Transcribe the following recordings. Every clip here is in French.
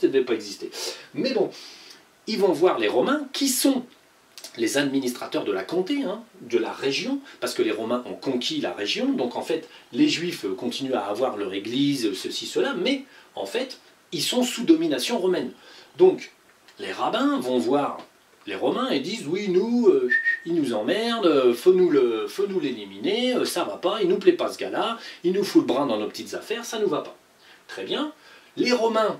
ne devait pas exister. Mais bon, ils vont voir les Romains, qui sont les administrateurs de la comté, hein, de la région, parce que les Romains ont conquis la région, donc en fait, les Juifs continuent à avoir leur église, ceci, cela, mais en fait, ils sont sous domination romaine. Donc, les rabbins vont voir les Romains et disent, oui, nous, ils nous emmerdent, faut nous l'éliminer, ça va pas, il nous plaît pas ce gars-là, il nous fout le brin dans nos petites affaires, ça nous va pas. Très bien. Les Romains,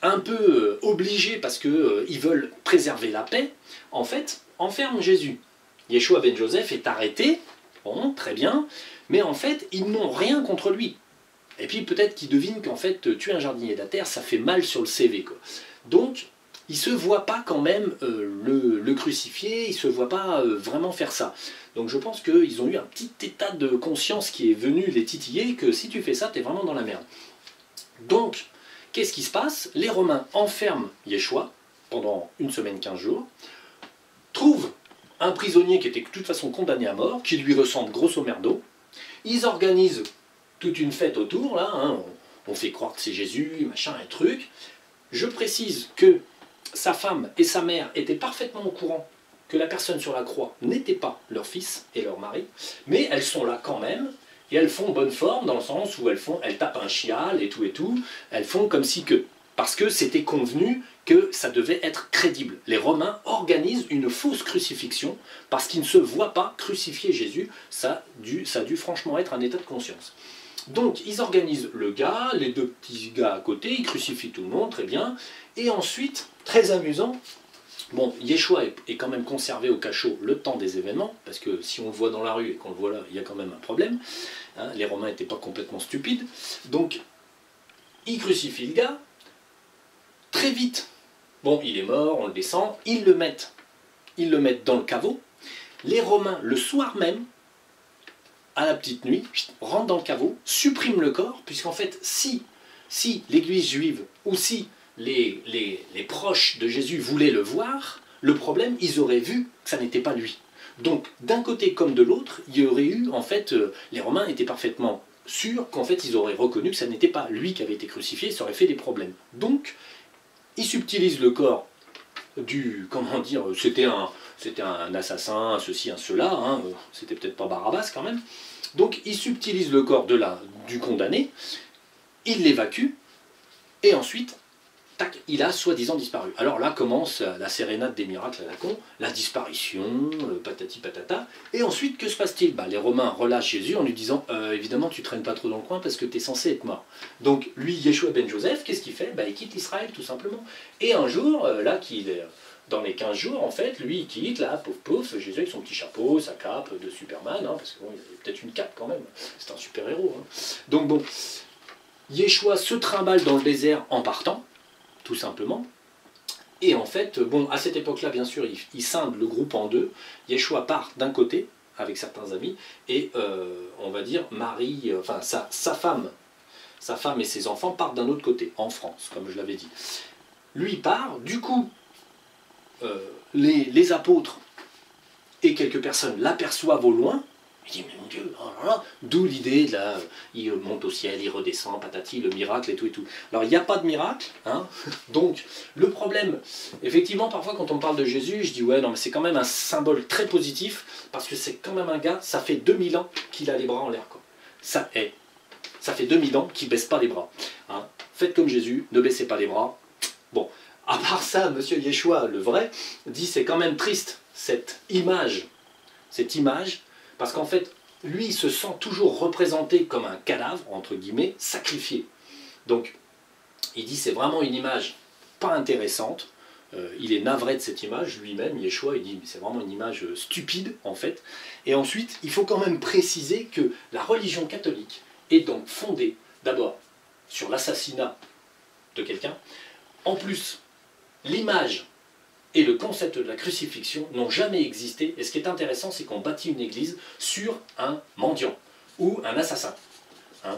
un peu obligés parce qu'ils veulent préserver la paix, en fait, enferment Jésus. Yeshua ben Joseph est arrêté, bon, très bien, mais en fait, ils n'ont rien contre lui. Et puis peut-être qu'ils devinent qu'en fait, tuer un jardinier d'Ater, ça fait mal sur le CV, quoi. Donc, ils ne se voient pas quand même le crucifier, ils ne se voient pas vraiment faire ça. Donc je pense qu'ils ont eu un petit état de conscience qui est venu les titiller, que si tu fais ça, tu es vraiment dans la merde. Donc, qu'est-ce qui se passe? Les Romains enferment Yeshua pendant une semaine, 15 jours, trouvent un prisonnier qui était de toute façon condamné à mort, qui lui ressemble grosso merdo, ils organisent toute une fête autour, là, hein, on fait croire que c'est Jésus, machin, un truc. Je précise que sa femme et sa mère étaient parfaitement au courant que la personne sur la croix n'était pas leur fils et leur mari, mais elles sont là quand même, et elles font bonne forme dans le sens où elles tapent un chial et tout, elles font comme si que, parce que c'était convenu que ça devait être crédible. Les Romains organisent une fausse crucifixion parce qu'ils ne se voient pas crucifier Jésus, ça a dû franchement être un état de conscience. Donc ils organisent le gars, les deux petits gars à côté, ils crucifient tout le monde, très bien, et ensuite, très amusant, bon, Yeshua est quand même conservé au cachot le temps des événements, parce que si on le voit dans la rue et qu'on le voit là, il y a quand même un problème, hein, les Romains n'étaient pas complètement stupides, donc ils crucifient le gars, très vite, bon, il est mort, on le descend, ils le mettent dans le caveau, les Romains, le soir même, à la petite nuit, rentrent dans le caveau, suppriment le corps, puisqu'en fait, si l'église juive, ou si les proches de Jésus voulaient le voir, le problème, ils auraient vu que ça n'était pas lui. Donc, d'un côté comme de l'autre, il y aurait eu, en fait, les Romains étaient parfaitement sûrs qu'en fait, ils auraient reconnu que ça n'était pas lui qui avait été crucifié, ça aurait fait des problèmes. Donc, ils subtilisent le corps comment dire, c'était un assassin, ceci, un cela, hein, c'était peut-être pas Barabbas quand même. Donc il subtilise le corps du condamné, il l'évacue, et ensuite, tac, il a soi-disant disparu. Alors là commence la sérénade des miracles à la con, la disparition, patati patata, et ensuite que se passe-t-il? Les Romains relâchent Jésus en lui disant évidemment tu traînes pas trop dans le coin parce que tu es censé être mort. Donc lui, Yeshua ben Joseph, qu'est-ce qu'il fait? Il quitte Israël tout simplement. Et un jour, là qu'il est dans les 15 jours, en fait, lui il quitte, là, pouf pouf, Jésus avec son petit chapeau, sa cape de Superman, hein, parce que bon, il avait peut-être une cape quand même, c'est un super-héros. Hein. Donc bon, Yeshua se trimballe dans le désert en partant, tout simplement. Et en fait, bon, à cette époque-là, bien sûr, il scinde le groupe en deux. Yeshua part d'un côté, avec certains amis, et on va dire, Marie, enfin, sa femme et ses enfants partent d'un autre côté, en France, comme je l'avais dit. Lui part, du coup, les apôtres et quelques personnes l'aperçoivent au loin. Il dit, mais mon Dieu, oh là là, d'où l'idée, là, il monte au ciel, il redescend, patati, le miracle et tout et tout. Alors, il n'y a pas de miracle, hein, donc, le problème, effectivement, parfois, quand on parle de Jésus, je dis, ouais, non, mais c'est quand même un symbole très positif, parce que c'est quand même un gars, ça fait 2000 ans qu'il a les bras en l'air, quoi. Ça fait 2000 ans qu'il ne baisse pas les bras. Hein. Faites comme Jésus, ne baissez pas les bras. Bon, à part ça, Monsieur Yeshua, le vrai, dit, c'est quand même triste, cette image, parce qu'en fait, lui, il se sent toujours représenté comme un cadavre, entre guillemets, sacrifié. Donc, il dit, c'est vraiment une image pas intéressante. Il est navré de cette image, lui-même, Yeshua, il dit, c'est vraiment une image stupide, en fait. Et ensuite, il faut quand même préciser que la religion catholique est donc fondée, d'abord, sur l'assassinat de quelqu'un. En plus, l'image et le concept de la crucifixion n'ont jamais existé. Et ce qui est intéressant, c'est qu'on bâtit une église sur un mendiant ou un assassin. Hein.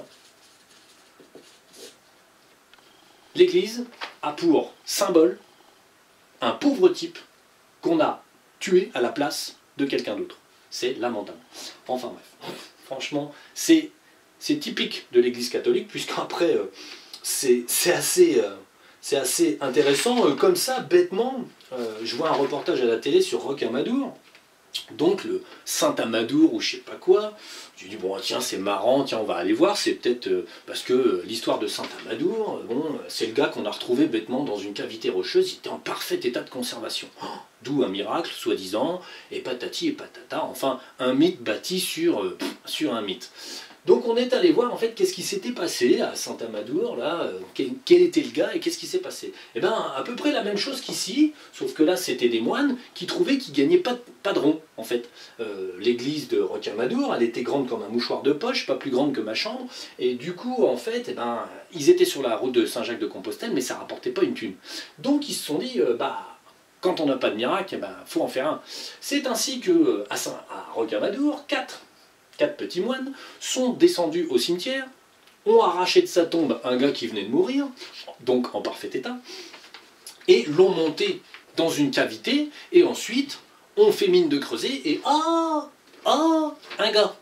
L'église a pour symbole un pauvre type qu'on a tué à la place de quelqu'un d'autre. C'est lamentable. Enfin bref, franchement, c'est typique de l'église catholique, puisqu'après, c'est assez c'est assez intéressant. Comme ça, bêtement, je vois un reportage à la télé sur Rocamadour, donc le Saint Amadour ou je sais pas quoi. J'ai dit bon tiens c'est marrant, tiens on va aller voir, c'est peut-être parce que l'histoire de Saint Amadour, bon c'est le gars qu'on a retrouvé bêtement dans une cavité rocheuse, il était en parfait état de conservation. D'où un miracle soi-disant, et patati et patata, enfin un mythe bâti sur un mythe. Donc on est allé voir en fait qu'est-ce qui s'était passé à Saint-Amadour, là, quel était le gars et qu'est-ce qui s'est passé. Eh bien à peu près la même chose qu'ici, sauf que là c'était des moines qui trouvaient qu'ils gagnaient pas de rond en fait. L'église de Rocamadour, elle était grande comme un mouchoir de poche, pas plus grande que ma chambre, et du coup en fait, eh ben, ils étaient sur la route de Saint-Jacques-de-Compostelle, mais ça rapportait pas une thune. Donc ils se sont dit, quand on n'a pas de miracle, eh ben, faut en faire un. C'est ainsi que à Rocamadour, quatre petits moines sont descendus au cimetière, ont arraché de sa tombe un gars qui venait de mourir, donc en parfait état, et l'ont monté dans une cavité, et ensuite ont fait mine de creuser, et un gars.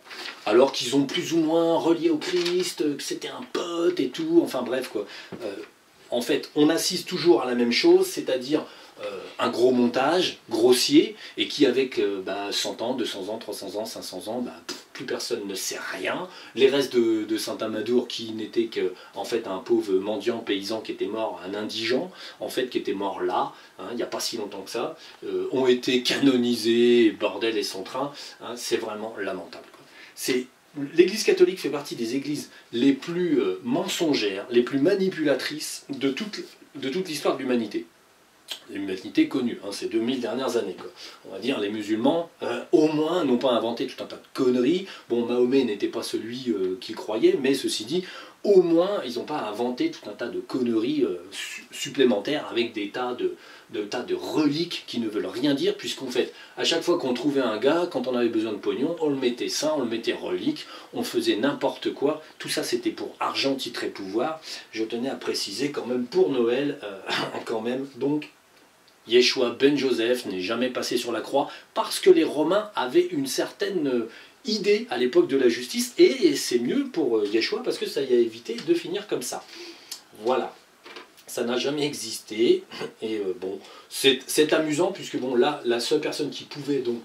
Alors qu'ils ont plus ou moins relié au Christ, que c'était un pote et tout, enfin bref quoi. En fait, on assiste toujours à la même chose, c'est-à-dire un gros montage, grossier, et qui avec 100 ans, 200 ans, 300 ans, 500 ans, plus personne ne sait rien. Les restes de Saint-Amadour, qui n'étaient qu'en fait un pauvre mendiant paysan qui était mort, un indigent, en fait, qui était mort là, hein, il n'y a pas si longtemps que ça, ont été canonisés, bordel et son train, hein, c'est vraiment lamentable. L'Église catholique fait partie des églises les plus mensongères, les plus manipulatrices de toute l'histoire de l'humanité. L'humanité connue, hein, ces 2000 dernières années. Quoi. On va dire, les musulmans, au moins, n'ont pas inventé tout un tas de conneries. Bon, Mahomet n'était pas celui qu'il croyait, mais ceci dit, au moins, ils n'ont pas inventé tout un tas de conneries supplémentaires avec des tas de reliques qui ne veulent rien dire, puisqu'en fait, à chaque fois qu'on trouvait un gars, quand on avait besoin de pognon, on le mettait saint, on le mettait relique, on faisait n'importe quoi. Tout ça, c'était pour argent, titre et pouvoir. Je tenais à préciser quand même pour Noël, quand même, donc, Yeshua ben Joseph n'est jamais passé sur la croix parce que les Romains avaient une certaine idée à l'époque de la justice et c'est mieux pour Yeshua parce que ça y a évité de finir comme ça. Voilà, ça n'a jamais existé et bon, c'est amusant puisque bon là, la seule personne qui pouvait donc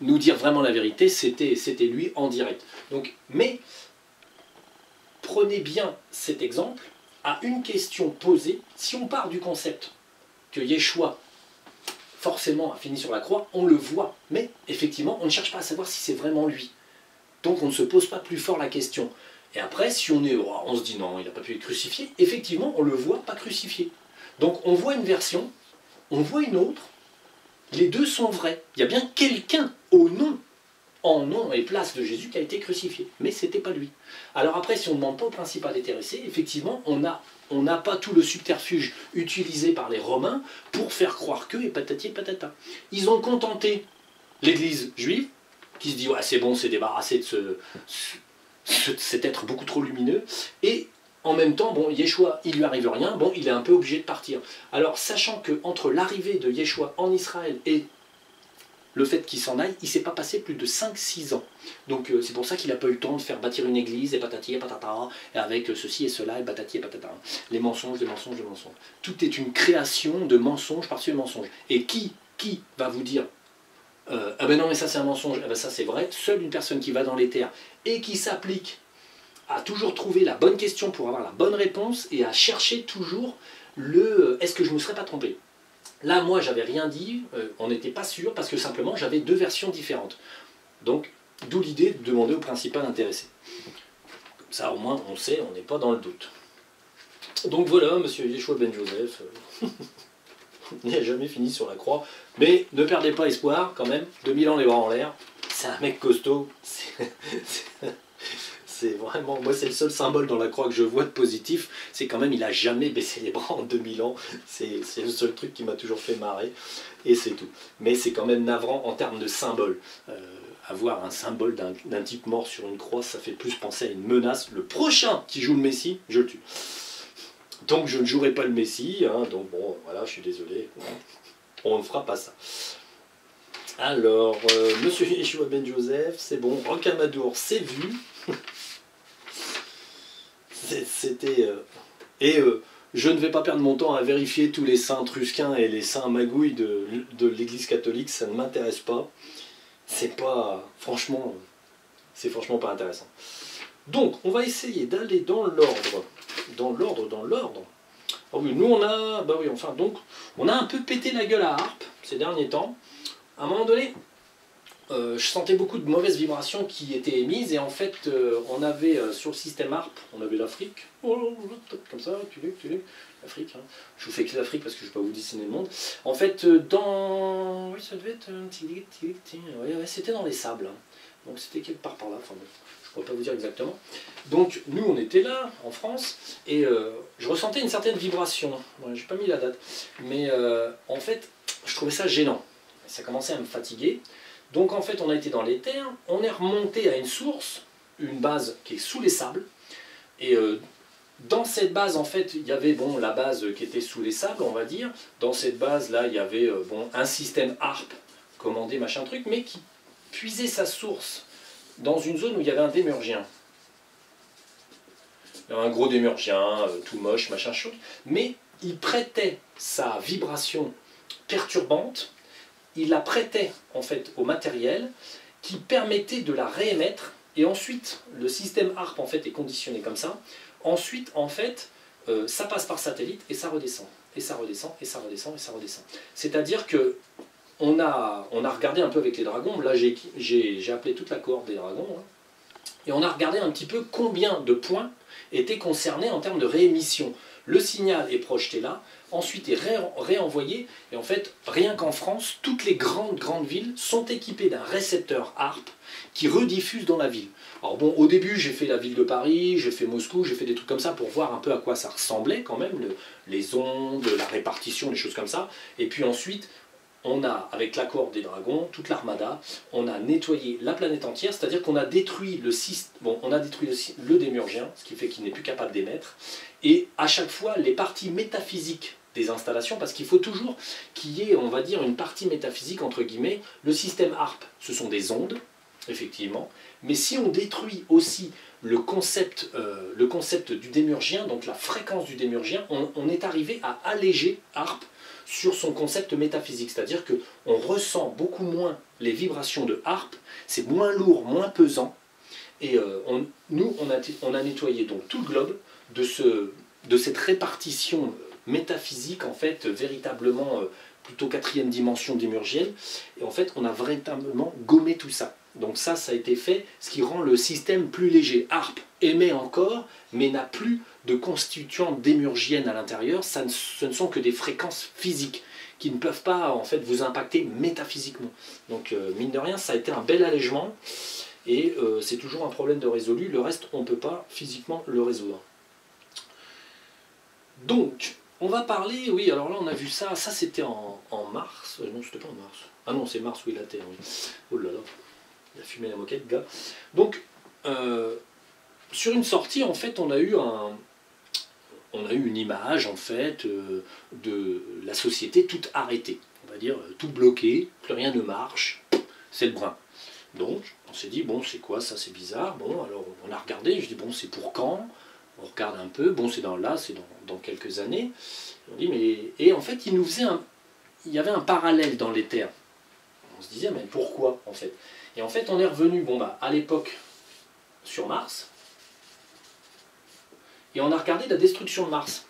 nous dire vraiment la vérité, c'était lui en direct. Donc, mais prenez bien cet exemple à une question posée, si on part du concept que Yeshua, forcément, a fini sur la croix, on le voit. Mais, effectivement, on ne cherche pas à savoir si c'est vraiment lui. Donc, on ne se pose pas plus fort la question. Et après, si on se dit non, il n'a pas pu être crucifié, effectivement, on le voit pas crucifié. Donc, on voit une version, on voit une autre, les deux sont vrais. Il y a bien quelqu'un en nom et place de Jésus qui a été crucifié. Mais ce n'était pas lui. Alors après, si on ne demande pas au principal intéressé, effectivement, on n'a pas tout le subterfuge utilisé par les Romains pour faire croire qu'eux et patati et patata. Ils ont contenté l'église juive, qui se dit ouais, c'est bon, c'est débarrassé de cet être beaucoup trop lumineux, et en même temps, bon, Yeshua, il lui arrive rien, bon, il est un peu obligé de partir. Alors, sachant qu'entre l'arrivée de Yeshua en Israël et le fait qu'il s'en aille, il ne s'est pas passé plus de 5-6 ans. Donc c'est pour ça qu'il n'a pas eu le temps de faire bâtir une église, et patati et patata, et avec ceci et cela, et patati et patata. Les mensonges, les mensonges, les mensonges. Tout est une création de mensonges par-dessus mensonges. Et qui va vous dire ah ben non mais ça c'est un mensonge, ah ben ça c'est vrai. Seule une personne qui va dans les terres et qui s'applique à toujours trouver la bonne question pour avoir la bonne réponse et à chercher toujours est-ce que je ne me serais pas trompé. Là, moi, j'avais rien dit, on n'était pas sûr, parce que simplement, j'avais deux versions différentes. Donc, d'où l'idée de demander au principal intéressé. Comme ça, au moins, on sait, on n'est pas dans le doute. Donc voilà, monsieur Yeshua ben Joseph n'a jamais fini sur la croix. Mais ne perdez pas espoir, quand même, 2000 ans les bras en l'air, c'est un mec costaud. C'est vraiment, moi c'est le seul symbole dans la croix que je vois de positif, c'est quand même il a jamais baissé les bras en 2000 ans, c'est le seul truc qui m'a toujours fait marrer, et c'est tout. Mais c'est quand même navrant en termes de symbole. Avoir un symbole d'un type mort sur une croix, ça fait plus penser à une menace. Le prochain qui joue le Messie, je le tue. Donc je ne jouerai pas le Messie, hein, donc bon, voilà, je suis désolé, on ne fera pas ça. Alors, monsieur Yeshua ben Joseph, c'est bon, Rocamadour, c'est vu. C'était... je ne vais pas perdre mon temps à vérifier tous les saints trusquins et les saints magouilles de l'Église catholique, ça ne m'intéresse pas. C'est pas, franchement, c'est franchement pas intéressant. Donc, on va essayer d'aller dans l'ordre. Dans l'ordre. Oh oui, nous on a, bah oui, enfin, donc, on a un peu pété la gueule à Harpe ces derniers temps. À un moment donné, je sentais beaucoup de mauvaises vibrations qui étaient émises, et en fait, on avait sur le système Harpe, on avait l'Afrique, comme ça, l'Afrique, hein. Je vous fais que l'Afrique parce que je ne vais pas vous dessiner le monde. En fait, dans. Oui, ça devait être. Ouais, c'était dans les sables, hein. Donc c'était quelque part par là, enfin bon, je ne pourrais pas vous dire exactement. Donc nous on était là, en France, et je ressentais une certaine vibration. Ouais, j'ai pas mis la date, mais en fait, je trouvais ça gênant. Ça commençait à me fatiguer. Donc en fait, on a été dans les terres, on est remonté à une source, une base qui est sous les sables, et dans cette base, en fait, il y avait bon, la base qui était sous les sables, on va dire. Dans cette base-là, il y avait bon, un système Harpe commandé, machin truc, mais qui puisait sa source dans une zone où il y avait un démurgien. Un gros démurgien, tout moche, machin chose, mais il prêtait sa vibration perturbante, il la prêtait en fait au matériel qui permettait de la réémettre, et ensuite le système Harpe en fait est conditionné comme ça. Ensuite en fait ça passe par satellite et ça redescend, et ça redescend, et ça redescend, et ça redescend. C'est-à-dire que on a regardé un peu avec les dragons, là j'ai appelé toute la cohorte des dragons, hein, et on a regardé un petit peu combien de points étaient concernés en termes de réémission. Le signal est projeté là, ensuite est réenvoyé, et en fait, rien qu'en France, toutes les grandes villes sont équipées d'un récepteur Harpe qui rediffuse dans la ville. Alors bon, au début, j'ai fait la ville de Paris, j'ai fait Moscou, j'ai fait des trucs comme ça pour voir un peu à quoi ça ressemblait quand même, les ondes, la répartition, les choses comme ça. Et puis ensuite, on a, avec la cohorte des dragons, toute l'armada, on a nettoyé la planète entière, c'est-à-dire qu'on a détruit le démurgien, ce qui fait qu'il n'est plus capable d'émettre, et à chaque fois, les parties métaphysiques des installations, parce qu'il faut toujours qu'il y ait, on va dire, une partie métaphysique, entre guillemets. Le système Harpe, ce sont des ondes, effectivement, mais si on détruit aussi le concept du démurgien, donc la fréquence du démurgien, on est arrivé à alléger Harpe sur son concept métaphysique, c'est-à-dire qu'on ressent beaucoup moins les vibrations de Harpe, c'est moins lourd, moins pesant, et nous, on a nettoyé donc tout le globe de cette répartition métaphysique, en fait, véritablement plutôt quatrième dimension démurgienne, et en fait, on a véritablement gommé tout ça. Donc ça a été fait, ce qui rend le système plus léger. Harpe émet encore, mais n'a plus de constituantes démurgiennes à l'intérieur, ce ne sont que des fréquences physiques qui ne peuvent pas en fait vous impacter métaphysiquement. Donc mine de rien, ça a été un bel allègement, et c'est toujours un problème de résolu, le reste on ne peut pas physiquement le résoudre. Donc, on va parler, oui, alors là on a vu ça c'était en mars, non c'était pas en mars, ah non c'est mars, oui la Terre, oui. Oh là là, il a fumé la moquette, gars. Donc, sur une sortie, en fait, on a eu une image, en fait, de la société toute arrêtée. On va dire, tout bloqué, plus rien ne marche, c'est le brun. Donc, on s'est dit, bon, c'est quoi ça, c'est bizarre. Bon, alors, on a regardé, je dis, bon, c'est pour quand? On regarde un peu, bon, c'est dans quelques années. On dit, mais... Et en fait, il y avait un parallèle dans les terres. On se disait, mais pourquoi, en fait? Et en fait, on est revenu, bon, bah, à l'époque, sur Mars, et on a regardé la destruction de Mars.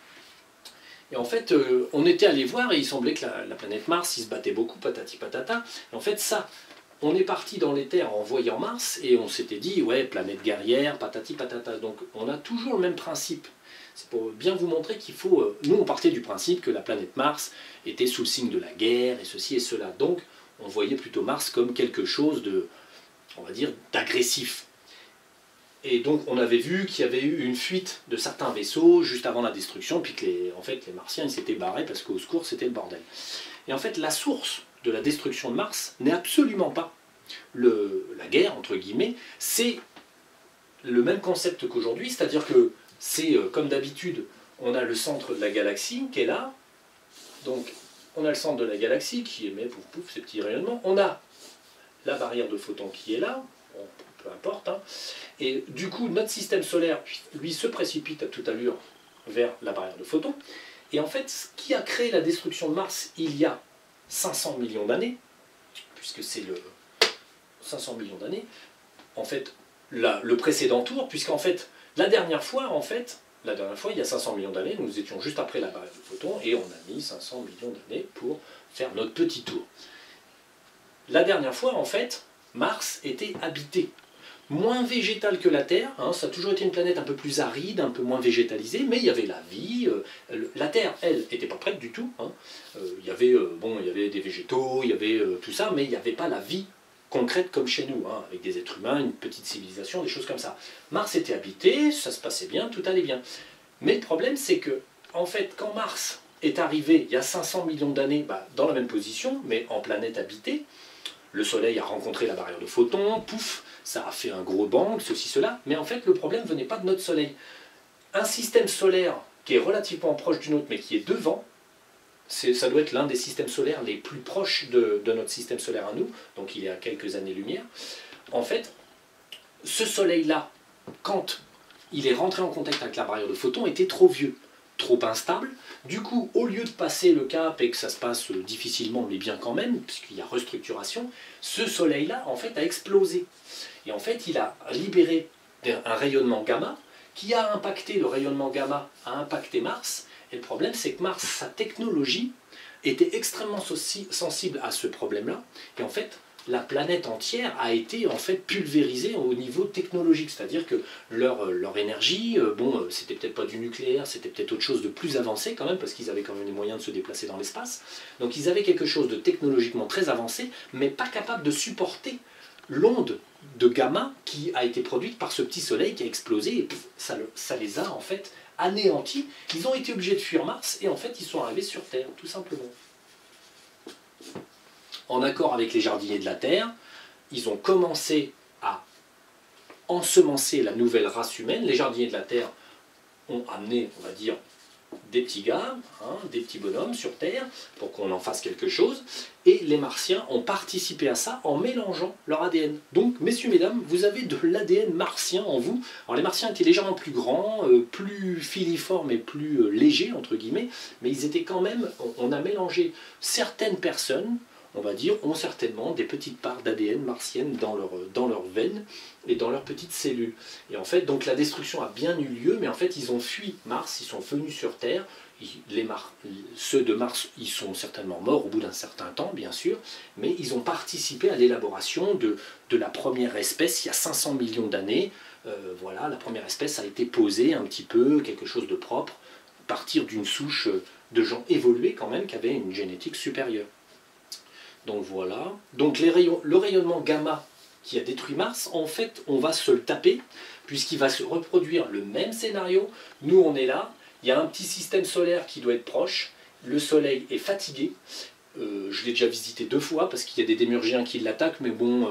Et en fait, on était allé voir, et il semblait que la planète Mars, il se battait beaucoup, patati patata. Et en fait, ça, on est parti dans les terres en voyant Mars, et on s'était dit, ouais, planète guerrière, patati patata. Donc, on a toujours le même principe. C'est pour bien vous montrer qu'il faut... nous, on partait du principe que la planète Mars était sous le signe de la guerre, et ceci et cela. Donc, on voyait plutôt Mars comme quelque chose de, on va dire, d'agressif. Et donc on avait vu qu'il y avait eu une fuite de certains vaisseaux juste avant la destruction, puis que en fait, les Martiens s'étaient barrés parce qu'au secours c'était le bordel. Et en fait la source de la destruction de Mars n'est absolument pas la guerre, entre guillemets, c'est le même concept qu'aujourd'hui, c'est-à-dire que c'est comme d'habitude, on a le centre de la galaxie qui est là, donc on a le centre de la galaxie qui émet pouf pouf ces petits rayonnements, on a la barrière de photons qui est là, bon, peu importe, hein. Et du coup notre système solaire lui se précipite à toute allure vers la barrière de photons. Et en fait, ce qui a créé la destruction de Mars il y a 500 millions d'années, puisque c'est le 500 millions d'années, en fait, le précédent tour, puisqu'en fait, la dernière fois, il y a 500 millions d'années, nous étions juste après la barrière de photons, et on a mis 500 millions d'années pour faire notre petit tour. La dernière fois, en fait, Mars était habité. Moins végétal que la Terre, hein, ça a toujours été une planète un peu plus aride, un peu moins végétalisée, mais il y avait la vie. La Terre, elle, n'était pas prête du tout. Hein. Il y avait des végétaux, il y avait tout ça, mais il n'y avait pas la vie concrète comme chez nous, hein, avec des êtres humains, une petite civilisation, des choses comme ça. Mars était habité, ça se passait bien, tout allait bien. Mais le problème, c'est que, en fait, quand Mars est arrivé il y a 500 millions d'années, dans la même position, mais en planète habitée, le Soleil a rencontré la barrière de photons, pouf, ça a fait un gros bang, ceci, cela, mais en fait, le problème ne venait pas de notre Soleil. Un système solaire qui est relativement proche du nôtre, mais qui est devant, ça doit être l'un des systèmes solaires les plus proches de notre système solaire à nous, donc il est à quelques années-lumière. En fait, ce Soleil-là, quand il est rentré en contact avec la barrière de photons, était trop vieux, trop instable. Du coup, au lieu de passer le cap et que ça se passe difficilement, mais bien quand même, puisqu'il y a restructuration, ce Soleil-là, en fait, a explosé. Et en fait, il a libéré un rayonnement gamma qui a impacté, le rayonnement gamma a impacté Mars. Et le problème, c'est que Mars, sa technologie, était extrêmement sensible à ce problème-là. Et en fait, la planète entière a été en fait pulvérisée au niveau technologique. C'est-à-dire que leur énergie, c'était peut-être pas du nucléaire, c'était peut-être autre chose de plus avancé quand même, parce qu'ils avaient quand même les moyens de se déplacer dans l'espace. Donc ils avaient quelque chose de technologiquement très avancé, mais pas capable de supporter l'onde de gamma qui a été produite par ce petit soleil qui a explosé, et ça les a en fait anéantis. Ils ont été obligés de fuir Mars, et en fait ils sont arrivés sur Terre, tout simplement. En accord avec les jardiniers de la Terre, ils ont commencé à ensemencer la nouvelle race humaine. Les jardiniers de la Terre ont amené, on va dire, des petits gars, des petits bonhommes sur Terre, pour qu'on en fasse quelque chose, et les Martiens ont participé à ça en mélangeant leur ADN. Donc, messieurs, mesdames, vous avez de l'ADN martien en vous. Alors les Martiens étaient légèrement plus grands, plus filiformes et plus légers, entre guillemets, mais ils étaient quand même, on a mélangé certaines personnes, on va dire, ont certainement des petites parts d'ADN martienne dans leurs veines et dans leurs petites cellules. Et en fait, donc la destruction a bien eu lieu, mais en fait, ils ont fui Mars, ils sont venus sur Terre. Ceux de Mars, ils sont certainement morts au bout d'un certain temps, bien sûr, mais ils ont participé à l'élaboration de la première espèce il y a 500 millions d'années. Voilà, la première espèce a été posée un petit peu, quelque chose de propre, à partir d'une souche de gens évolués quand même, qui avaient une génétique supérieure. Donc voilà. Donc le rayonnement gamma qui a détruit Mars, en fait, on va se le taper, puisqu'il va se reproduire le même scénario. Nous, on est là, il y a un petit système solaire qui doit être proche, le Soleil est fatigué. Je l'ai déjà visité 2 fois, parce qu'il y a des démurgiens qui l'attaquent, mais bon,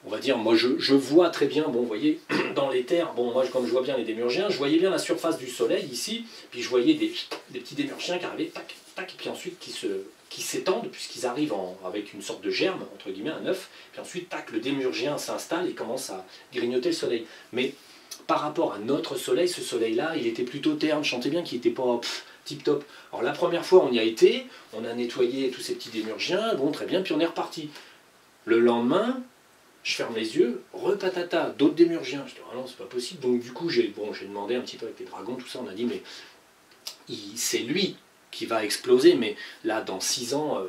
on va dire, moi je vois très bien, bon, vous voyez, dans les terres, bon, moi comme je vois bien les démurgiens, je voyais bien la surface du Soleil ici, puis je voyais des petits démurgiens qui arrivaient, tac, tac, et puis ensuite qui s'étendent, puisqu'ils arrivent avec une sorte de germe, entre guillemets, un œuf, puis ensuite, tac, le démurgien s'installe et commence à grignoter le Soleil. Mais par rapport à notre Soleil, ce Soleil-là, il était plutôt terne, je sentais bien qu'il n'était pas tip-top. Alors la première fois, on y a été, on a nettoyé tous ces petits démurgiens, bon, très bien, puis on est reparti. Le lendemain, je ferme les yeux, repatata, d'autres démurgiens. Je dis, ah non, c'est pas possible. Donc du coup, j'ai demandé un petit peu avec les dragons, tout ça, on a dit, mais c'est lui qui va exploser, mais là, dans 6 ans,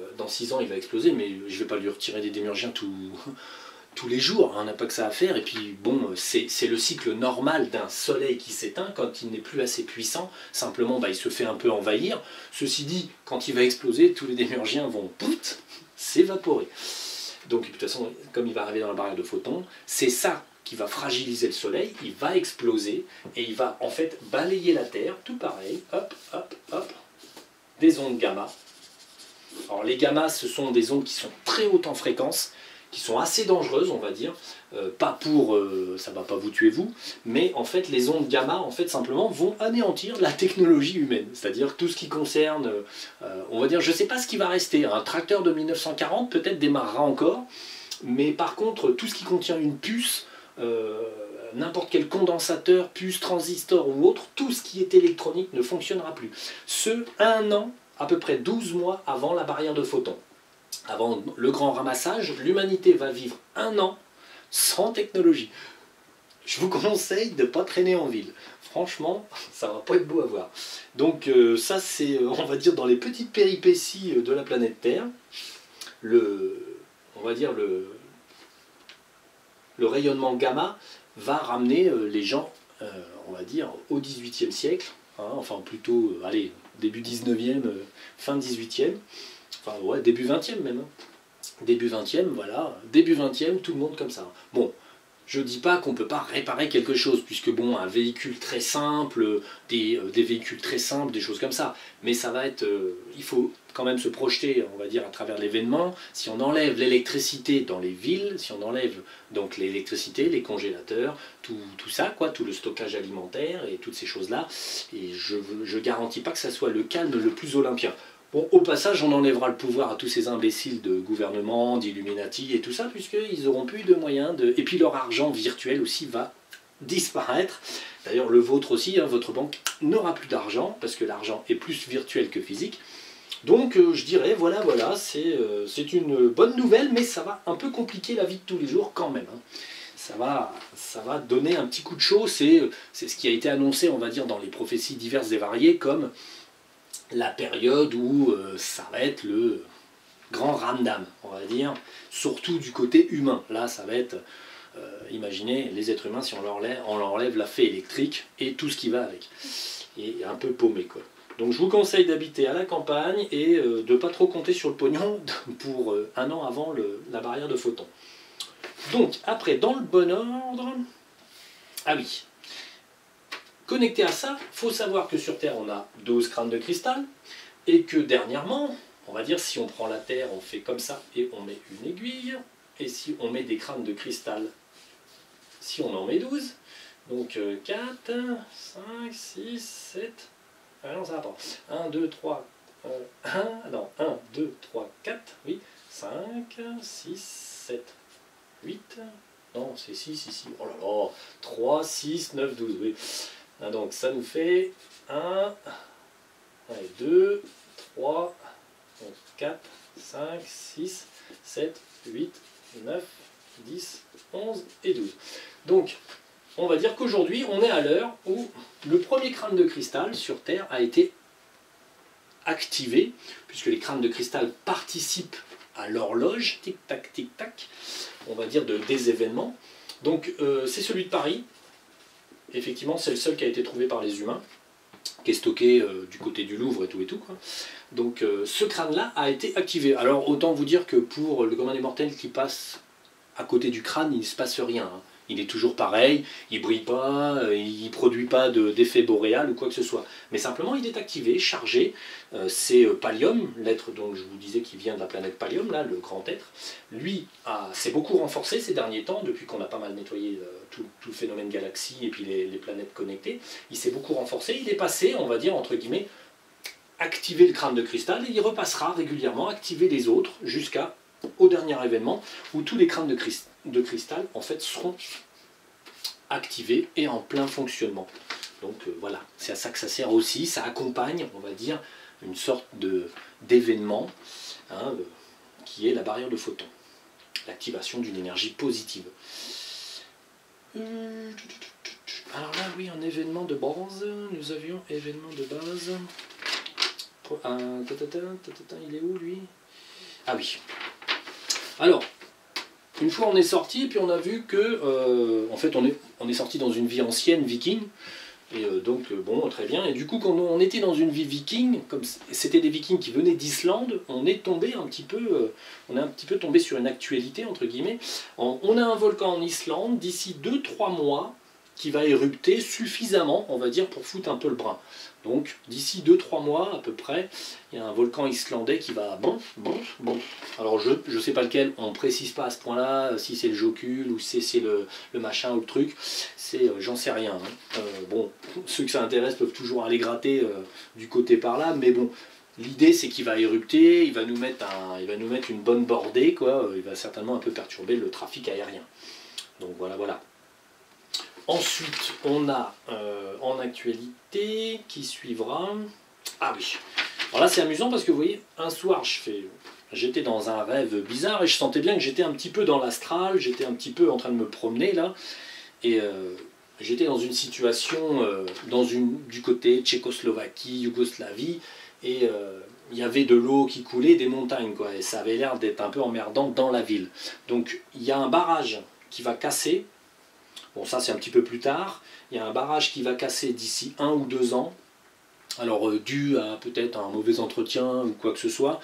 il va exploser, mais je vais pas lui retirer des démurgiens tous les jours, on n'a pas que ça à faire, et puis bon, c'est le cycle normal d'un soleil qui s'éteint quand il n'est plus assez puissant, simplement il se fait un peu envahir. Ceci dit, quand il va exploser, tous les démurgiens vont s'évaporer. Donc de toute façon, comme il va arriver dans la barrière de photons, c'est ça qui va fragiliser le Soleil, il va exploser, et il va en fait balayer la Terre, tout pareil, hop, hop, hop, des ondes gamma. Alors les gamma, ce sont des ondes qui sont très hautes en fréquence, qui sont assez dangereuses, on va dire, pas pour, ça ne va pas vous tuer vous, mais en fait les ondes gamma, en fait simplement, vont anéantir la technologie humaine, c'est-à-dire tout ce qui concerne, on va dire, je ne sais pas ce qui va rester, un tracteur de 1940 peut-être démarrera encore, mais par contre tout ce qui contient une puce, n'importe quel condensateur, puce, transistor ou autre, tout ce qui est électronique ne fonctionnera plus. Ce, un an, à peu près 12 mois avant la barrière de photons. Avant le grand ramassage, l'humanité va vivre un an sans technologie. Je vous conseille de ne pas traîner en ville. Franchement, ça va pas être beau à voir. Donc ça c'est, on va dire, dans les petites péripéties de la planète Terre, on va dire le rayonnement gamma va ramener les gens, on va dire, au XVIIIe siècle, hein, enfin plutôt, allez, début 19e, fin 18e, enfin ouais, début 20e même. Hein. Début 20e, voilà, début 20e, tout le monde comme ça. Bon, je dis pas qu'on peut pas réparer quelque chose, puisque bon, un véhicule très simple, des véhicules très simples, des choses comme ça, mais ça va être, il faut quand même se projeter, on va dire, à travers l'événement. Si on enlève l'électricité dans les villes, si on enlève donc l'électricité, les congélateurs, tout ça, quoi, tout le stockage alimentaire et toutes ces choses-là, et je garantis pas que ça soit le calme le plus olympien. Bon, au passage, on enlèvera le pouvoir à tous ces imbéciles de gouvernement, d'Illuminati et tout ça, puisqu'ils n'auront plus de moyens de... Et puis leur argent virtuel aussi va disparaître. D'ailleurs, le vôtre aussi, hein, votre banque n'aura plus d'argent, parce que l'argent est plus virtuel que physique. Donc je dirais, voilà, c'est une bonne nouvelle, mais ça va un peu compliquer la vie de tous les jours quand même. Hein. Ça va donner un petit coup de chaud, c'est ce qui a été annoncé, on va dire, dans les prophéties diverses et variées, comme la période où ça va être le grand ramdam, on va dire, surtout du côté humain. Là, ça va être, imaginez les êtres humains si on leur enlève la fée électrique et tout ce qui va avec. Et un peu paumé, quoi. Donc je vous conseille d'habiter à la campagne et de ne pas trop compter sur le pognon pour un an avant la barrière de photons. Donc, après, dans le bon ordre... Ah oui. Connecté à ça, il faut savoir que sur Terre, on a 12 crânes de cristal, et que dernièrement, on va dire, si on prend la Terre, on fait comme ça, et on met une aiguille, et si on met des crânes de cristal, si on en met 12, donc 4, 5, 6, 7, ah non, ça va pas, 1, 2, 3, 1, 2, 3, 4, oui, 5, 6, 7, 8, non, c'est 6 ici, oh là là, 3, 6, 9, 12, oui. Donc ça nous fait 1, 2, 3, 4, 5, 6, 7, 8, 9, 10, 11 et 12. Donc on va dire qu'aujourd'hui on est à l'heure où le premier crâne de cristal sur Terre a été activé, puisque les crânes de cristal participent à l'horloge, tic-tac, on va dire des événements. Donc c'est celui de Paris. Effectivement, c'est le seul qui a été trouvé par les humains, qui est stocké du côté du Louvre et tout, quoi. Donc ce crâne-là a été activé. Alors autant vous dire que pour le commun des mortels qui passe à côté du crâne, il ne se passe rien. Hein. Il est toujours pareil, il ne brille pas, il ne produit pas d'effet boréal ou quoi que ce soit. Mais simplement, il est activé, chargé. C'est Pallium, l'être dont je vous disais qui vient de la planète Pallium, là, le grand être. Lui s'est beaucoup renforcé ces derniers temps, depuis qu'on a pas mal nettoyé tout le phénomène galaxie et puis les planètes connectées. Il s'est beaucoup renforcé, il est passé, on va dire, entre guillemets, activer le crâne de cristal, et il repassera régulièrement, activer les autres, jusqu'au dernier événement, où tous les crânes de cristal en fait seront activés et en plein fonctionnement. Donc voilà, c'est à ça que ça sert aussi, ça accompagne, on va dire, une sorte d'événement hein, qui est la barrière de photons, l'activation d'une énergie positive. Alors là, oui, un événement de base, nous avions événement de base. Il est où lui? Ah oui. Alors, une fois on est sorti, puis on a vu que, en fait, on est sorti dans une vie ancienne, viking, et donc, bon, très bien, et du coup, quand on était dans une vie viking, comme c'était des vikings qui venaient d'Islande, on est tombé un petit peu, on est un petit peu tombé sur une actualité, entre guillemets. On a un volcan en Islande, d'ici 2-3 mois, qui va érupter suffisamment, on va dire, pour foutre un peu le brin. Donc, d'ici 2-3 mois, à peu près, il y a un volcan islandais qui va... Bon. Alors, je ne sais pas lequel, on ne précise pas à ce point-là, si c'est le Jokul, ou si c'est le machin, ou le truc, j'en sais rien. Hein. Bon, ceux que ça intéresse peuvent toujours aller gratter du côté par là, mais bon, l'idée c'est qu'il va érupter, il va nous mettre une bonne bordée, quoi. Il va certainement un peu perturber le trafic aérien. Donc voilà. Ensuite, on a en actualité qui suivra. Ah oui. Alors là, c'est amusant parce que vous voyez, un soir, j'étais dans un rêve bizarre et je sentais bien que j'étais un petit peu dans l'astral, j'étais un petit peu en train de me promener là. Et j'étais dans une situation du côté Tchécoslovaquie, Yougoslavie, et il y avait de l'eau qui coulait des montagnes, quoi, et ça avait l'air d'être un peu emmerdant dans la ville. Donc il y a un barrage qui va casser, bon ça c'est un petit peu plus tard, il y a un barrage qui va casser d'ici 1 ou 2 ans, alors dû à peut-être un mauvais entretien ou quoi que ce soit.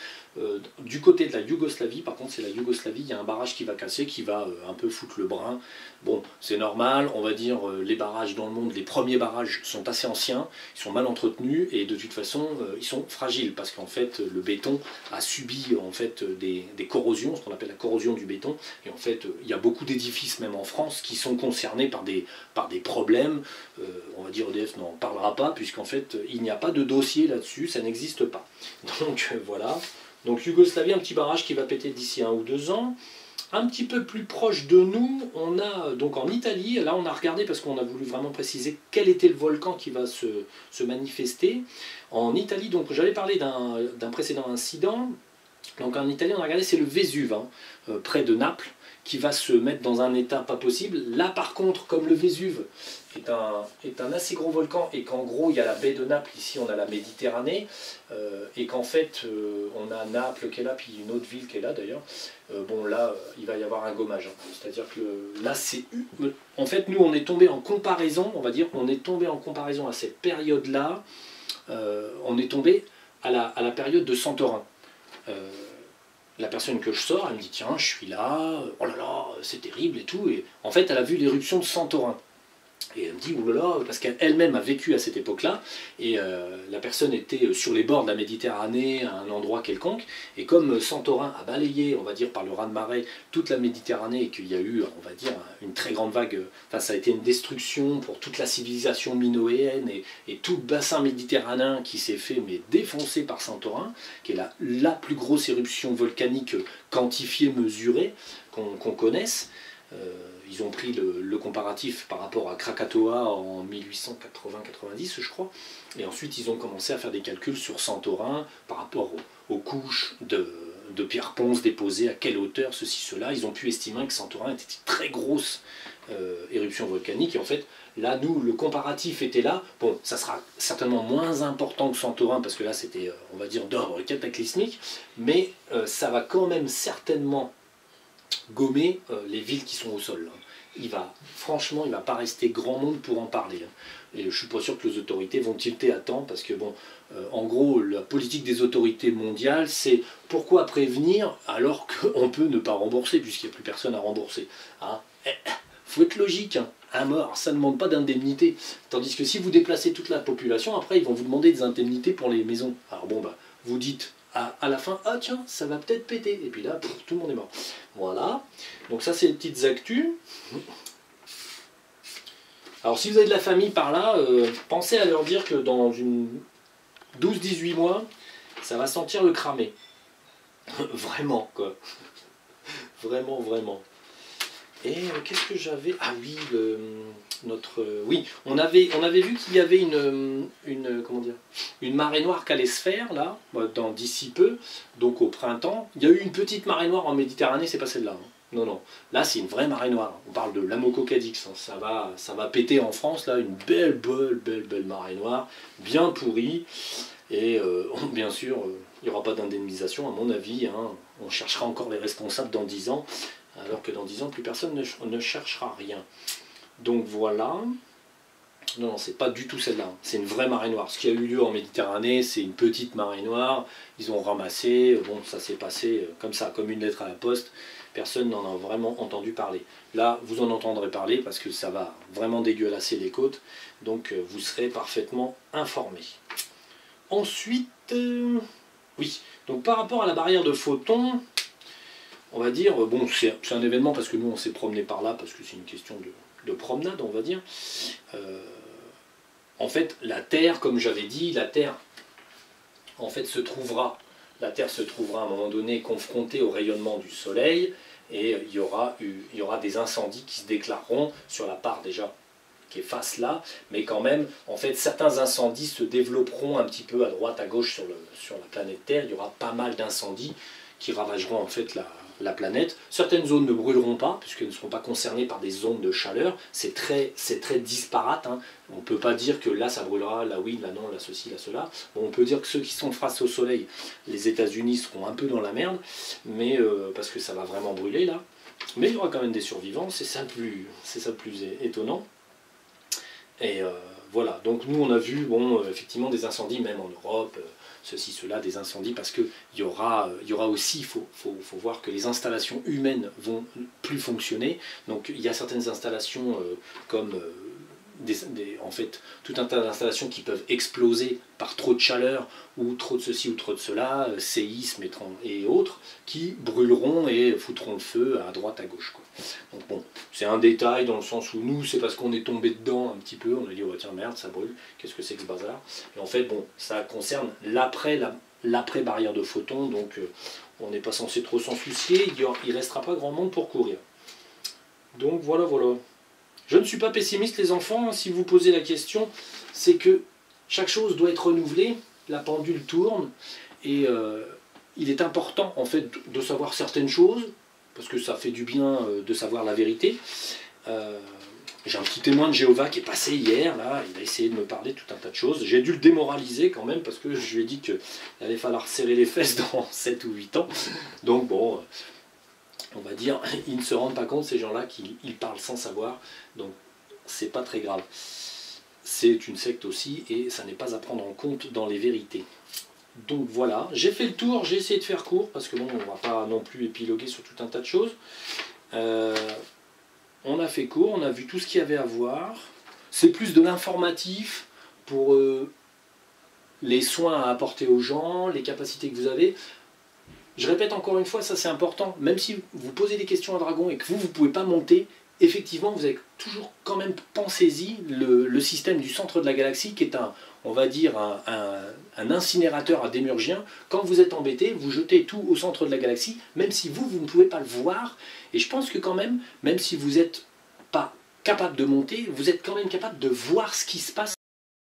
Du côté de la Yougoslavie, par contre c'est la Yougoslavie, il y a un barrage qui va casser, qui va un peu foutre le brin. Bon, c'est normal, on va dire les barrages dans le monde, les premiers barrages sont assez anciens, ils sont mal entretenus et de toute façon ils sont fragiles parce qu'en fait le béton a subi en fait des corrosions, ce qu'on appelle la corrosion du béton, et en fait il y a beaucoup d'édifices même en France qui sont concernés par des problèmes. On va dire EDF n'en parlera pas puisqu'en fait il n'y a pas de dossier là-dessus, ça n'existe pas. Donc voilà. Donc Yougoslavie, un petit barrage qui va péter d'ici 1 ou 2 ans. Un petit peu plus proche de nous, on a donc en Italie, là on a regardé parce qu'on a voulu vraiment préciser quel était le volcan qui va se manifester. En Italie, donc j'avais parlé d'un précédent incident. Donc en Italie, on a regardé, c'est le Vésuve, près de Naples, qui va se mettre dans un état pas possible. Là par contre, comme le Vésuve est un assez gros volcan et qu'en gros il y a la baie de Naples, ici on a la Méditerranée, et qu'en fait on a Naples qui est là, puis une autre ville qui est là d'ailleurs, bon là il va y avoir un gommage. C'est-à-dire que là c'est... En fait nous on est tombé en comparaison, on va dire, on est tombé en comparaison à cette période-là, on est tombé à la période de Santorin. La personne que je sors, elle me dit tiens, je suis là, oh là là, c'est terrible et tout. Et en fait, elle a vu l'éruption de Santorin. Et elle me dit, oulala, parce qu'elle-même a vécu à cette époque-là, et la personne était sur les bords de la Méditerranée, à un endroit quelconque, et comme Santorin a balayé, on va dire, par le raz-de-marée, toute la Méditerranée, et qu'il y a eu, on va dire, une très grande vague, enfin ça a été une destruction pour toute la civilisation minoéenne, et tout le bassin méditerranéen qui s'est fait mais défoncer par Santorin, qui est la plus grosse éruption volcanique quantifiée, mesurée, qu'on connaisse. Ils ont pris le comparatif par rapport à Krakatoa en 1880-90, je crois, et ensuite ils ont commencé à faire des calculs sur Santorin par rapport aux couches de pierre ponce déposées, à quelle hauteur, ceci, cela. Ils ont pu estimer que Santorin était une très grosse éruption volcanique, et en fait, là, nous, le comparatif était là. Bon, ça sera certainement moins important que Santorin, parce que là, c'était, on va dire, d'ordre cataclysmique, mais ça va quand même certainement gommer les villes qui sont au sol. Franchement, il ne va pas rester grand monde pour en parler. Et je ne suis pas sûr que les autorités vont tilter à temps, parce que bon, en gros, la politique des autorités mondiales, c'est pourquoi prévenir alors qu'on peut ne pas rembourser, puisqu'il n'y a plus personne à rembourser. Faut être logique, hein. Un mort, ça ne demande pas d'indemnité. Tandis que si vous déplacez toute la population, après ils vont vous demander des indemnités pour les maisons. Alors bon, bah, vous dites à la fin, ah tiens, ça va peut-être péter. Et puis là, tout le monde est mort. Voilà. Donc ça, c'est les petites actus. Alors si vous avez de la famille par là, pensez à leur dire que dans une 12-18 mois, ça va sentir le cramé. Vraiment, quoi. Vraiment, vraiment. Et qu'est-ce que j'avais... Ah oui, oui, on avait vu qu'il y avait comment dire, une marée noire qui allait se faire, là, d'ici peu, donc au printemps. Il y a eu une petite marée noire en Méditerranée, c'est pas celle-là. Hein. Non, non. Là, c'est une vraie marée noire. On parle de l'Amococadix. Hein. Ça va péter en France, là, une belle marée noire, bien pourrie. Et bien sûr, il n'y aura pas d'indemnisation, à mon avis. Hein. On cherchera encore les responsables dans 10 ans. Alors que dans 10 ans, plus personne ne cherchera rien. Donc voilà. Non, c'est pas du tout celle-là. C'est une vraie marée noire. Ce qui a eu lieu en Méditerranée, c'est une petite marée noire. Ils ont ramassé. Bon, ça s'est passé comme ça, comme une lettre à la poste. Personne n'en a vraiment entendu parler. Là, vous en entendrez parler parce que ça va vraiment dégueulasser les côtes. Donc, vous serez parfaitement informés. Ensuite, oui. Donc, par rapport à la barrière de photons, on va dire, bon, c'est un événement parce que nous on s'est promené par là, parce que c'est une question de promenade, on va dire. En fait, la Terre, comme j'avais dit, la Terre se trouvera à un moment donné confrontée au rayonnement du Soleil, et il y aura des incendies qui se déclareront sur la part déjà qui est face là, mais quand même, en fait, certains incendies se développeront un petit peu à droite, à gauche sur la planète Terre. Il y aura pas mal d'incendies qui ravageront en fait la planète. Certaines zones ne brûleront pas, puisqu'elles ne seront pas concernées par des ondes de chaleur. C'est très disparate. Hein. On ne peut pas dire que là ça brûlera, là oui, là non, là ceci, là cela. Bon, on peut dire que ceux qui sont face au soleil, les États-Unis seront un peu dans la merde, mais parce que ça va vraiment brûler là. Mais il y aura quand même des survivants, c'est ça le plus étonnant. Et voilà, donc nous on a vu, bon, effectivement des incendies, même en Europe, ceci, cela, des incendies, parce qu'il y aura aussi, il faut voir que les installations humaines vont plus fonctionner. Donc il y a certaines installations comme en fait, tout un tas d'installations qui peuvent exploser par trop de chaleur, ou trop de ceci ou trop de cela, séismes et autres, qui brûleront et foutront le feu à droite, à gauche, quoi. Donc bon, c'est un détail dans le sens où nous, c'est parce qu'on est tombé dedans un petit peu, on a dit, oh tiens merde, ça brûle, qu'est-ce que c'est que ce bazar? Et en fait, bon, ça concerne l'après barrière de photons, donc on n'est pas censé trop s'en soucier, il ne restera pas grand monde pour courir. Donc voilà, voilà. Je ne suis pas pessimiste les enfants, si vous posez la question, c'est que chaque chose doit être renouvelée, la pendule tourne, et il est important en fait de savoir certaines choses, parce que ça fait du bien de savoir la vérité. J'ai un petit témoin de Jéhovah qui est passé hier, là, il a essayé de me parler de tout un tas de choses. J'ai dû le démoraliser quand même, parce que je lui ai dit qu'il allait falloir serrer les fesses dans 7 ou 8 ans. Donc bon, on va dire, ils ne se rendent pas compte, ces gens-là, qu'ils parlent sans savoir, donc c'est pas très grave. C'est une secte aussi, et ça n'est pas à prendre en compte dans les vérités. Donc voilà, j'ai fait le tour, j'ai essayé de faire court, parce que bon, on va pas non plus épiloguer sur tout un tas de choses. On a fait court, on a vu tout ce qu'il y avait à voir. C'est plus de l'informatif pour les soins à apporter aux gens, les capacités que vous avez. Je répète encore une fois, ça c'est important, même si vous posez des questions à Dragon et que vous ne pouvez pas monter, effectivement vous avez toujours quand même, pensez-y, le système du centre de la galaxie qui est on va dire un incinérateur à démurgien. Quand vous êtes embêté, vous jetez tout au centre de la galaxie, même si vous ne pouvez pas le voir, et je pense que quand même si vous n'êtes pas capable de monter, vous êtes quand même capable de voir ce qui se passe